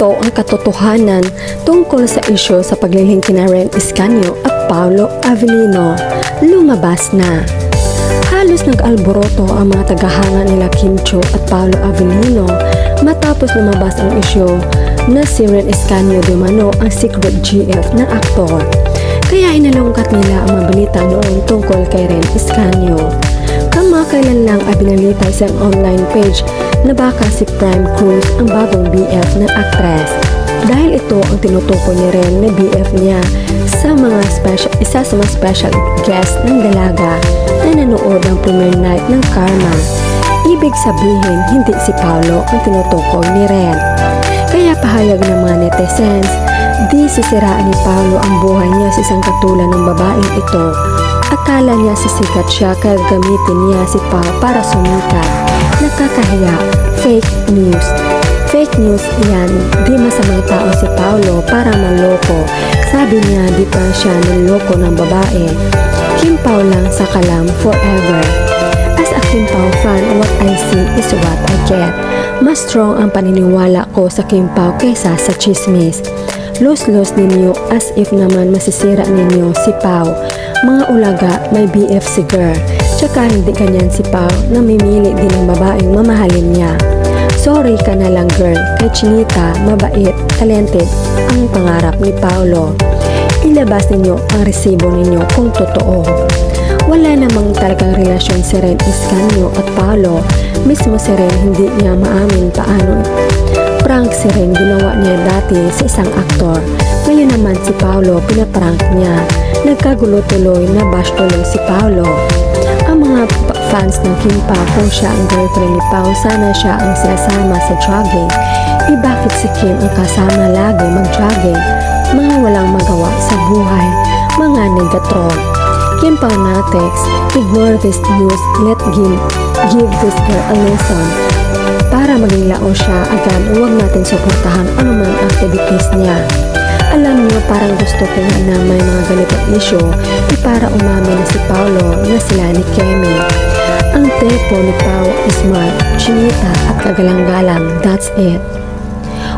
ito ang katotohanan tungkol sa isyu sa paglilink kina Ren Iscanio at Paolo Avellino. Lumabas na. Halos nag-alboroto ang mga tagahanga nila Kim Chiu at Paolo Avellino matapos lumabas ang isyu na si Ren Iscanio di umano ang secret GF na aktor. Kaya hinalungkat nila ang mga balita noon tungkol kay Ren Iscanio. Kamakailan lang ay binalita sa online page na baka si Prime Cruz ang bagong BF ng actress. Dahil ito ang tinutukoy ni Ren na BF niya isa sa mga special guest ng dalaga na nanood ng premiere night ng Karma. Ibig sabihin, hindi si Paolo ang tinutukoy ni Ren. Kaya pahayag ng mga netizens, di sisiraan ni Paolo ang buhay niya sa isang katulad ng babaeng ito. Akala niya sisikat siya kaya gamitin niya si Pao para sumikat. Nakakahiya, fake news. Fake news yan, di masamang tao si Paolo para maloko. Sabi niya di pa siya niloko ng babae. Kim Pao lang sa kalam forever. As a Kim Pao fan, what I see is what I get. Mas strong ang paniniwala ko sa Kim Pao kaysa sa chismis. Los-los ninyo as if naman masisira ninyo si Pao. Mga ulaga, may BF si girl. Tsaka hindi ganyan si Pao na mimili din ng babaeng mamahalin niya. Sorry ka na lang girl, kay Chinita, mabait, talented ang pangarap ni Paolo. Ilabas ninyo ang resibo ninyo kung totoo. Wala namang talagang relasyon si Ren Iscanio at Paolo. Mismo si Ren hindi niya maamin paano. Prank si Ren ginawa niya dati sa isang aktor. Ngayon naman si Paolo pinaprank niya. Nagkagulo tuloy na bash tuloy si Paolo. Ang mga fans ng Kim Pao kung siya ang girlfriend ni Pao, sana siya ang sinasama sa jogging. Bakit si Kim ang kasama lagi mag-jogging? Mga walang magawa sa buhay, mga negatron. Kim Pao Natex, ignore this news, give this girl a lesson. Para maging lao siya agad, huwag natin suportahan anumang activities niya. Alam niyo, parang gusto ko na may mga ganitong issue para umamin na si Paolo na sila ni Kemi. Ang tepo ni Pao is smart, chinita at kagalang-galang, that's it.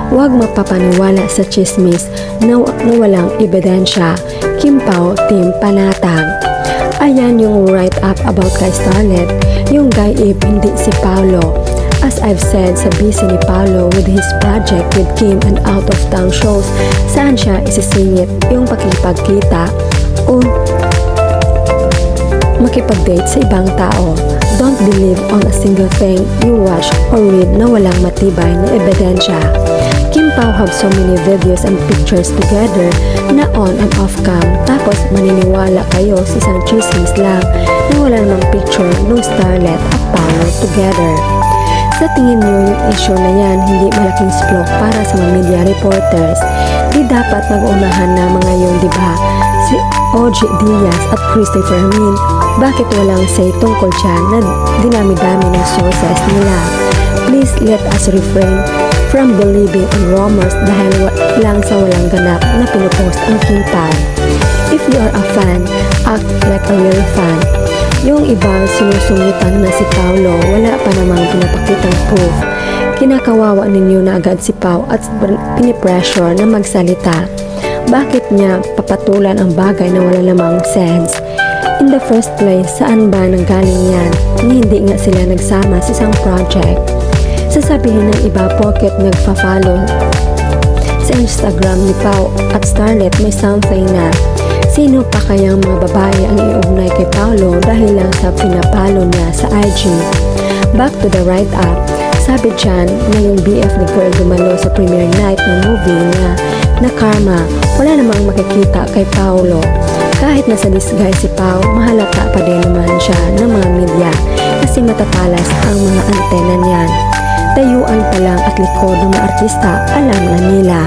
Huwag mapapaniwala sa chismis na walang ebidensya. Kim Pao, Team Panatag. Ayan yung write-up about kay Starlet, yung guy hindi si Paolo. As I've said, sa busy ni Paolo with his project with Kim and out-of-town shows, saan siya isisingit yung pakipagkita o makipag-date sa ibang tao. Don't believe on a single thing you watch or read na walang matibay na ebidensya. Kim Pao have so many videos and pictures together na on and off cam, tapos maniniwala kayo sa isang chismis lang na wala namang picture ng Starlet at Paolo together. Sa tingin niyo yung issue na yan hindi malaking splok para sa mga media reporters? Di dapat mag-unahan na mga yun, di ba? Si OG Diaz at Christopher Min, bakit walang say tungkol dyan na dinami-dami ng sources nila? Please let us refrain from believing in rumors dahil lang sa walang ganap na pinupost ang Kim Pao. If you are a fan, act like a real fan. Yung iba sinusungitan na si Paolo, wala pa namang pinapakitang proof. Kinakawawa ninyo na agad si Pao at pinipressure na magsalita. Bakit niya papatulan ang bagay na wala namang sense? In the first place, saan ba nanggaling yan? Hindi nga sila nagsama sa isang project. Sasabihin ng iba porket nagfa-follow sa Instagram ni Pao at Starlet may something na. Sino pa kayang mga babae ang iugnay kay Paolo dahil lang sa pinapalo niya sa IG? Back to the write-up, sabi dyan na yung BF ni girl dumalo sa premiere night ng movie niya na Karma, wala namang makikita kay Paolo. Kahit nasa disguise si Pao, mahalata pa din naman siya ng mga media kasi matatalas ang mga antena niyan. Tayuan pa lang at likod ng mga artista, alam na nila.